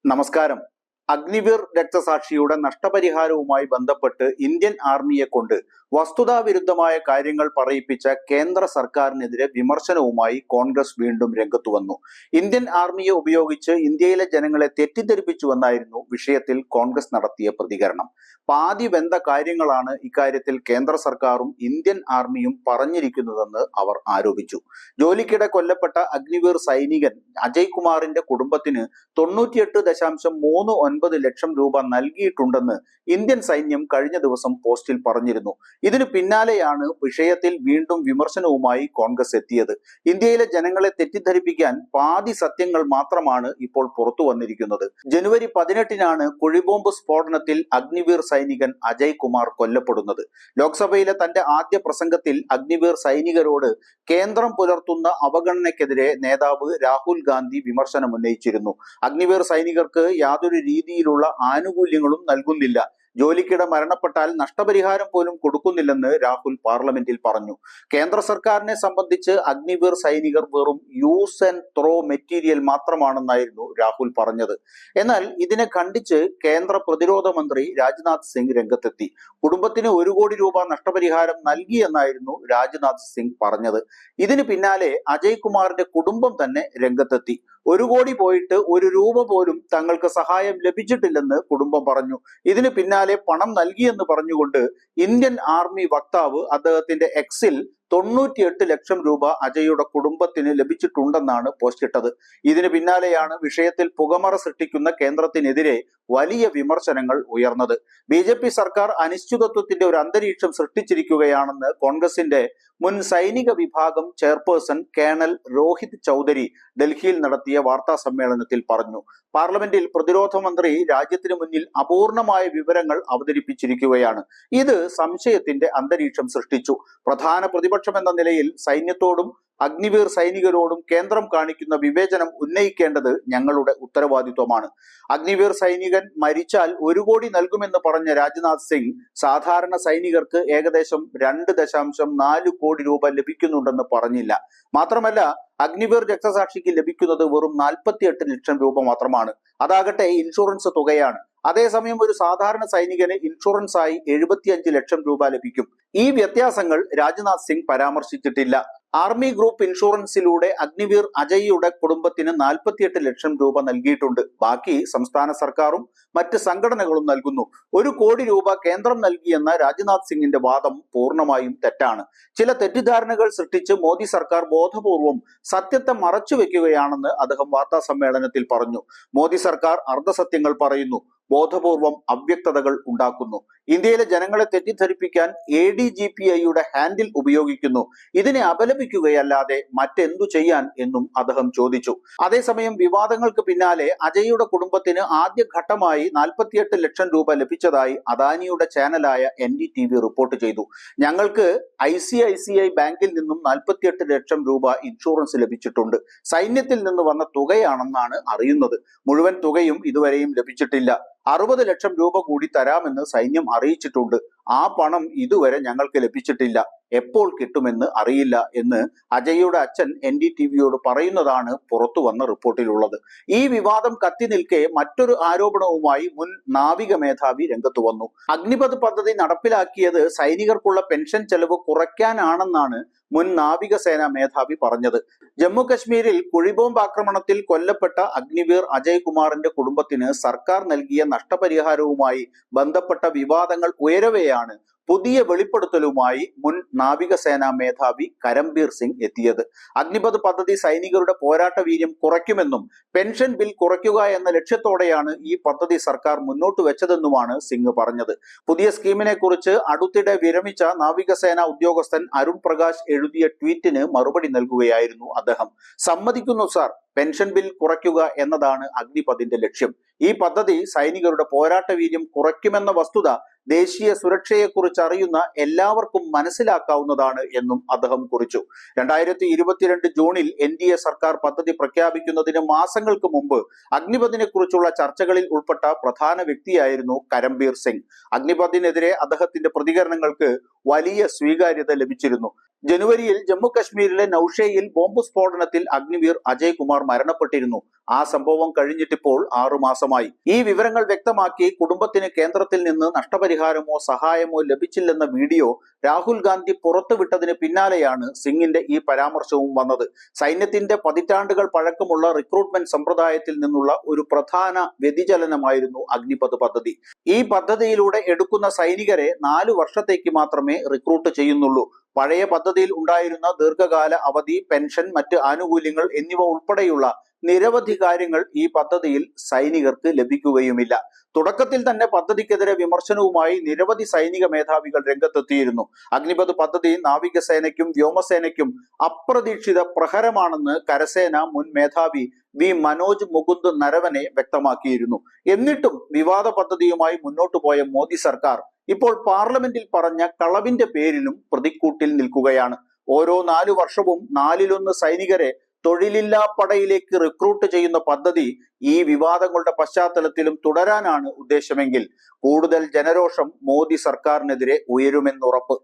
നമസ്കാരം. അഗ്നിവീർ രക്തസാക്ഷിയുടെ നഷ്ടപരിഹാരവുമായി ബന്ധപ്പെട്ട് ഇന്ത്യൻ ആർമിയെ കൊണ്ട് വസ്തുതാവിരുദ്ധമായ കാര്യങ്ങൾ പറയിപ്പിച്ച കേന്ദ്ര സർക്കാരിനെതിരെ വിമർശനവുമായി കോൺഗ്രസ് വീണ്ടും രംഗത്തു വന്നു. ഇന്ത്യൻ ആർമിയെ ഉപയോഗിച്ച് ഇന്ത്യയിലെ ജനങ്ങളെ തെറ്റിദ്ധരിപ്പിച്ചുവെന്നായിരുന്നു വിഷയത്തിൽ കോൺഗ്രസ് നടത്തിയ പ്രതികരണം. പാതി വെന്ത കാര്യങ്ങളാണ് ഇക്കാര്യത്തിൽ കേന്ദ്ര സർക്കാരും ഇന്ത്യൻ ആർമിയും പറഞ്ഞിരിക്കുന്നതെന്ന് അവർ ആരോപിച്ചു. ജോലിക്കിടെ കൊല്ലപ്പെട്ട അഗ്നിവീർ സൈനികൻ അജയ് കുമാറിന്റെ കുടുംബത്തിന് 98.39 ലക്ഷം രൂപ നൽകിയിട്ടുണ്ടെന്ന് ഇന്ത്യൻ സൈന്യം കഴിഞ്ഞ ദിവസം പോസ്റ്റിൽ പറഞ്ഞിരുന്നു. ഇതിനു പിന്നാലെയാണ് വിഷയത്തിൽ വീണ്ടും വിമർശനവുമായി കോൺഗ്രസ് എത്തിയത്. ഇന്ത്യയിലെ ജനങ്ങളെ തെറ്റിദ്ധരിപ്പിക്കാൻ പാതി സത്യങ്ങൾ മാത്രമാണ് ഇപ്പോൾ പുറത്തു വന്നിരിക്കുന്നത്. ജനുവരി 18-നാണ് കുഴിബോംബ് സ്ഫോടനത്തിൽ അഗ്നിവീർ സൈനികൻ അജയ് കുമാർ കൊല്ലപ്പെടുന്നത്. ലോക്സഭയിലെ തന്റെ ആദ്യ പ്രസംഗത്തിൽ അഗ്നിവീർ സൈനികരോട് കേന്ദ്രം പുലർത്തുന്ന അവഗണനയ്ക്കെതിരെ നേതാവ് രാഹുൽ ഗാന്ധി വിമർശനം ഉന്നയിച്ചിരുന്നു. അഗ്നിവീർ സൈനികർക്ക് യാതൊരു രീതിയിലുള്ള ആനുകൂല്യങ്ങളും നൽകുന്നില്ല, ജോലിക്കിടെ മരണപ്പെട്ടാൽ നഷ്ടപരിഹാരം പോലും കൊടുക്കുന്നില്ലെന്ന് രാഹുൽ പാർലമെന്റിൽ പറഞ്ഞു. കേന്ദ്ര സർക്കാരിനെ സംബന്ധിച്ച് അഗ്നിവീർ സൈനികർ വെറും യൂസ് ആൻഡ് ത്രോ മെറ്റീരിയൽ മാത്രമാണെന്നായിരുന്നു രാഹുൽ പറഞ്ഞത്. എന്നാൽ ഇതിനെ ഖണ്ഡിച്ച് കേന്ദ്ര പ്രതിരോധ മന്ത്രി രാജ്നാഥ് സിംഗ് രംഗത്തെത്തി. കുടുംബത്തിന് 1 കോടി രൂപ നഷ്ടപരിഹാരം നൽകിയെന്നായിരുന്നു രാജ്നാഥ് സിംഗ് പറഞ്ഞത്. ഇതിന് പിന്നാലെ അജയ് കുമാറിന്റെ കുടുംബം തന്നെ രംഗത്തെത്തി. 1 കോടി പോയിട്ട് 1 രൂപ പോലും തങ്ങൾക്ക് സഹായം ലഭിച്ചിട്ടില്ലെന്ന് കുടുംബം പറഞ്ഞു. ഇതിന് പിന്നാലെ പണം നൽകിയെന്ന് പറഞ്ഞുകൊണ്ട് ഇന്ത്യൻ ആർമി വക്താവ് അദ്ദേഹത്തിന്റെ എക്സിൽ 98 ലക്ഷം രൂപ അജയുടെ കുടുംബത്തിന് ലഭിച്ചിട്ടുണ്ടെന്നാണ് പോസ്റ്റിട്ടത്. ഇതിന് പിന്നാലെയാണ് വിഷയത്തിൽ പുകമറ സൃഷ്ടിക്കുന്ന കേന്ദ്രത്തിനെതിരെ വലിയ വിമർശനങ്ങൾ ഉയർന്നത്. BJP സർക്കാർ അനിശ്ചിതത്വത്തിന്റെ ഒരു അന്തരീക്ഷം സൃഷ്ടിച്ചിരിക്കുകയാണെന്ന് കോൺഗ്രസിന്റെ മുൻ സൈനിക വിഭാഗം ചെയർപേഴ്സൺ കേണൽ രോഹിത് ചൗധരി ഡൽഹിയിൽ നടത്തിയ വാർത്താ സമ്മേളനത്തിൽ പറഞ്ഞു. പാർലമെന്റിൽ പ്രതിരോധ മന്ത്രി രാജ്യത്തിന് മുന്നിൽ അപൂർണമായ വിവരങ്ങൾ അവതരിപ്പിച്ചിരിക്കുകയാണ്. ഇത് സംശയത്തിന്റെ അന്തരീക്ഷം സൃഷ്ടിച്ചു. പ്രധാന പ്രതിപക്ഷം എന്ന നിലയിൽ സൈന്യത്തോടും അഗ്നിവീർ സൈനികരോടും കേന്ദ്രം കാണിക്കുന്ന വിവേചനം ഉന്നയിക്കേണ്ടത് ഞങ്ങളുടെ ഉത്തരവാദിത്വമാണ്. അഗ്നിവീർ സൈനികൻ മരിച്ചാൽ 1 കോടി നൽകുമെന്ന് പറഞ്ഞ രാജ്നാഥ് സിംഗ് സാധാരണ സൈനികർക്ക് ഏകദേശം 2.4 കോടി രൂപ ലഭിക്കുന്നുണ്ടെന്ന് പറഞ്ഞില്ല. മാത്രമല്ല, അഗ്നിവീർ രക്തസാക്ഷിക്ക് ലഭിക്കുന്നത് വെറും 48 ലക്ഷം രൂപ മാത്രമാണ്. അതാകട്ടെ ഇൻഷുറൻസ് തുകയാണ്. അതേസമയം ഒരു സാധാരണ സൈനികന് ഇൻഷുറൻസ് ആയി 75 ലക്ഷം രൂപ ലഭിക്കും. ഈ വ്യത്യാസങ്ങൾ രാജ്നാഥ് സിംഗ് പരാമർശിച്ചിട്ടില്ല. ആർമി ഗ്രൂപ്പ് ഇൻഷുറൻസിലൂടെ അഗ്നിവീർ അജയ്യുടെ കുടുംബത്തിന് 48 ലക്ഷം രൂപ നൽകിയിട്ടുണ്ട്. ബാക്കി സംസ്ഥാന സർക്കാരും മറ്റ് സംഘടനകളും നൽകുന്നു. 1 കോടി രൂപ കേന്ദ്രം നൽകിയെന്ന രാജ്നാഥ് സിംഗിന്റെ വാദം പൂർണ്ണമായും തെറ്റാണ്. ചില തെറ്റിദ്ധാരണകൾ സൃഷ്ടിച്ച് മോദി സർക്കാർ ബോധപൂർവം സത്യത്തെ മറച്ചുവെക്കുകയാണെന്ന് അദ്ദേഹം വാർത്താ സമ്മേളനത്തിൽ പറഞ്ഞു. മോദി സർക്കാർ അർദ്ധസത്യങ്ങൾ പറയുന്നു, ബോധപൂർവം അവ്യക്തതകൾ ഉണ്ടാക്കുന്നു. ഇന്ത്യയിലെ ജനങ്ങളെ തെറ്റിദ്ധരിപ്പിക്കാൻ ADGPIയുടെ ഹാൻഡിൽ ഉപയോഗിക്കുന്നു. ഇതിനെ അപലപിക്കുകയല്ലാതെ മറ്റെന്തു ചെയ്യാൻ എന്നും അദ്ദേഹം ചോദിച്ചു. അതേസമയം വിവാദങ്ങൾക്ക് പിന്നാലെ അജയ്യുടെ കുടുംബത്തിന് ആദ്യഘട്ടമായി 48 ലക്ഷം രൂപ ലഭിച്ചതായി അദാനിയുടെ ചാനലായ NDTV റിപ്പോർട്ട് ചെയ്തു. ഞങ്ങൾക്ക് ICICI ബാങ്കിൽ നിന്നും 48 ലക്ഷം രൂപ ഇൻഷുറൻസ് ലഭിച്ചിട്ടുണ്ട്. സൈന്യത്തിൽ നിന്ന് വന്ന തുകയാണെന്നാണ് അറിയുന്നത്. മുഴുവൻ തുകയും ഇതുവരെയും ലഭിച്ചിട്ടില്ല. 60 ലക്ഷം രൂപ കൂടി തരാമെന്ന് സൈന്യം അറിയിച്ചിട്ടുണ്ട്. ആ പണം ഇതുവരെ ഞങ്ങൾക്ക് ലഭിച്ചിട്ടില്ല. എപ്പോൾ കിട്ടുമെന്ന് അറിയില്ല എന്ന് അജയ്യുടെ അച്ഛൻ NDTVയോട് പറയുന്നതാണ് പുറത്തു വന്ന റിപ്പോർട്ടിലുള്ളത്. ഈ വിവാദം കത്തി നിൽക്കെ മറ്റൊരു ആരോപണവുമായി മുൻ നാവിക മേധാവി രംഗത്തു വന്നു. അഗ്നിപഥ് പദ്ധതി നടപ്പിലാക്കിയത് സൈനികർക്കുള്ള പെൻഷൻ ചെലവ് കുറയ്ക്കാനാണെന്നാണ് മുൻ നാവികസേനാ മേധാവി പറഞ്ഞത്. ജമ്മു കശ്മീരിൽ കുഴിബോംബ് ആക്രമണത്തിൽ കൊല്ലപ്പെട്ട അഗ്നിവീർ അജയ് കുമാറിന്റെ കുടുംബത്തിന് സർക്കാർ നൽകിയ നഷ്ടപരിഹാരവുമായി ബന്ധപ്പെട്ട വിവാദങ്ങൾ ഉയരവെയാണ് പുതിയ വെളിപ്പെടുത്തലുമായി മുൻ നാവികസേനാ മേധാവി കരംബീർ സിംഗ് എത്തിയത്. അഗ്നിപഥ് പദ്ധതി സൈനികരുടെ പോരാട്ട വീര്യം കുറയ്ക്കുമെന്നും പെൻഷൻ ബിൽ കുറയ്ക്കുക എന്ന ലക്ഷ്യത്തോടെയാണ് ഈ പദ്ധതി സർക്കാർ മുന്നോട്ട് വെച്ചതെന്നുമാണ് സിംഗ് പറഞ്ഞത്. പുതിയ സ്കീമിനെ കുറിച്ച് അടുത്തിടെ വിരമിച്ച നാവികസേനാ ഉദ്യോഗസ്ഥൻ അരുൺ പ്രകാശ് എഴുതിയ ട്വീറ്റിന് മറുപടി നൽകുകയായിരുന്നു അദ്ദേഹം. സമ്മതിക്കുന്നു സാർ, പെൻഷൻ ബിൽ കുറയ്ക്കുക എന്നതാണ് അഗ്നിപഥിന്റെ ലക്ഷ്യം. ഈ പദ്ധതി സൈനികരുടെ പോരാട്ട വീര്യം കുറയ്ക്കുമെന്ന വസ്തുത ദേശീയ സുരക്ഷയെക്കുറിച്ച് അറിയുന്ന എല്ലാവർക്കും മനസ്സിലാക്കാവുന്നതാണ് എന്നും അദ്ദേഹം കുറിച്ചു. 2022 ജൂണിൽ NDA സർക്കാർ പദ്ധതി പ്രഖ്യാപിക്കുന്നതിന് മാസങ്ങൾക്ക് മുമ്പ് അഗ്നിപഥിനെ കുറിച്ചുള്ള ചർച്ചകളിൽ ഉൾപ്പെട്ട പ്രധാന വ്യക്തിയായിരുന്നു കരംബീർ സിംഗ്. അഗ്നിപഥിനെതിരെ അദ്ദേഹത്തിന്റെ പ്രതികരണങ്ങൾക്ക് വലിയ സ്വീകാര്യത ലഭിച്ചിരുന്നു. ജനുവരിയിൽ ജമ്മു കശ്മീരിലെ നൌഷയിൽ ബോംബ് സ്ഫോടനത്തിൽ അഗ്നിവീർ അജയ് കുമാർ മരണപ്പെട്ടിരുന്നു. ആ സംഭവം കഴിഞ്ഞിട്ടിപ്പോൾ 6 മാസമായി. ഈ വിവരങ്ങൾ വ്യക്തമാക്കി കുടുംബത്തിന് കേന്ദ്രത്തിൽ നിന്ന് നഷ്ടപരിഹാരമോ സഹായമോ ലഭിച്ചില്ലെന്ന വീഡിയോ രാഹുൽ ഗാന്ധി പുറത്തുവിട്ടതിന് പിന്നാലെയാണ് സിംഗിന്റെ ഈ പരാമർശവും വന്നത്. സൈന്യത്തിന്റെ പതിറ്റാണ്ടുകൾ പഴക്കമുള്ള റിക്രൂട്ട്മെന്റ് സമ്പ്രദായത്തിൽ നിന്നുള്ള ഒരു പ്രധാന വ്യതിചലനമായിരുന്നു അഗ്നിപഥ് പദ്ധതി. ഈ പദ്ധതിയിലൂടെ എടുക്കുന്ന സൈനികരെ 4 വർഷത്തേക്ക് മാത്രമേ റിക്രൂട്ട് ചെയ്യുന്നുള്ളൂ. പഴയ പദ്ധതിയിൽ ഉണ്ടായിരുന്ന ദീർഘകാല അവധി, പെൻഷൻ, മറ്റ് ആനുകൂല്യങ്ങൾ എന്നിവ ഉൾപ്പെടെയുള്ള നിരവധി കാര്യങ്ങൾ ഈ പദ്ധതിയിൽ സൈനികർക്ക് ലഭിക്കുകയുമില്ല. തുടക്കത്തിൽ തന്നെ പദ്ധതിക്കെതിരെ വിമർശനവുമായി നിരവധി സൈനിക മേധാവികൾ രംഗത്തെത്തിയിരുന്നു. അഗ്നിപഥ് പദ്ധതി നാവികസേനയ്ക്കും വ്യോമസേനയ്ക്കും അപ്രതീക്ഷിത പ്രഹരമാണെന്ന് കരസേന മുൻ മേധാവി വി മനോജ് മുകുന്ദ് നരവനെ വ്യക്തമാക്കിയിരുന്നു. എന്നിട്ടും വിവാദ പദ്ധതിയുമായി മുന്നോട്ടു പോയ മോദി സർക്കാർ ഇപ്പോൾ പാർലമെന്റിൽ പറഞ്ഞ കളവിന്റെ പേരിലും പ്രതിക്കൂട്ടിൽ നിൽക്കുകയാണ്. ഓരോ 4 വർഷവും 4-1 സൈനികരെ തൊഴിലില്ലാ പടയിലേക്ക് റിക്രൂട്ട് ചെയ്യുന്ന പദ്ധതി ഈ വിവാദങ്ങളുടെ പശ്ചാത്തലത്തിലും തുടരാനാണ് ഉദ്ദേശമെങ്കിൽ കൂടുതൽ ജനരോഷം മോദി സർക്കാരിനെതിരെ ഉയരുമെന്നുറപ്പ്.